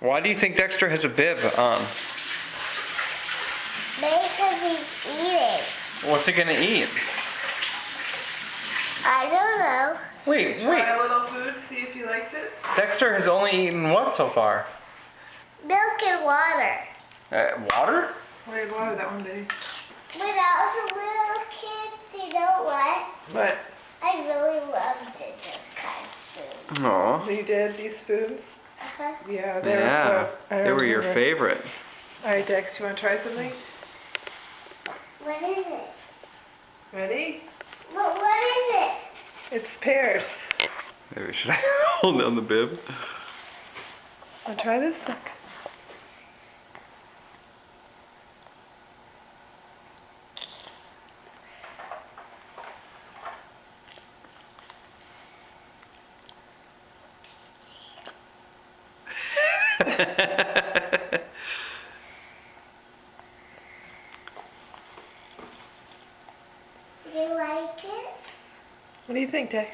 Why do you think Dexter has a bib on? Because he's eating. What's he gonna eat? I don't know. Wait. Try a little food, see if he likes it. Dexter has only eaten what so far? Milk and water. Water? I had water that one day. When I was a little kid, you know what? What? I really loved it, this kind of food. Aw. You did these spoons? Uh-huh. Yeah, they were Yeah, good. I they were your remember. favorite. All right, Dex, you want to try something? What is it? Ready? What is it? It's pears. Maybe should I hold down the bib? Want to try this? Look. Do you like it? What do you think, Dex?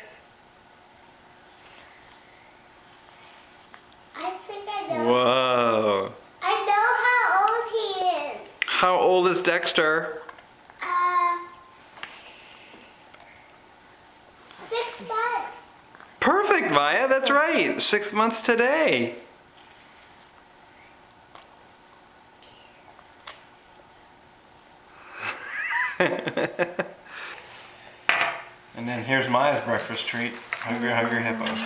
I think I know. Whoa. I know how old he is. How old is Dexter? 6 months. Perfect, Maya, that's right. 6 months today. And then here's Maya's breakfast treat. Hungry, hungry hippos.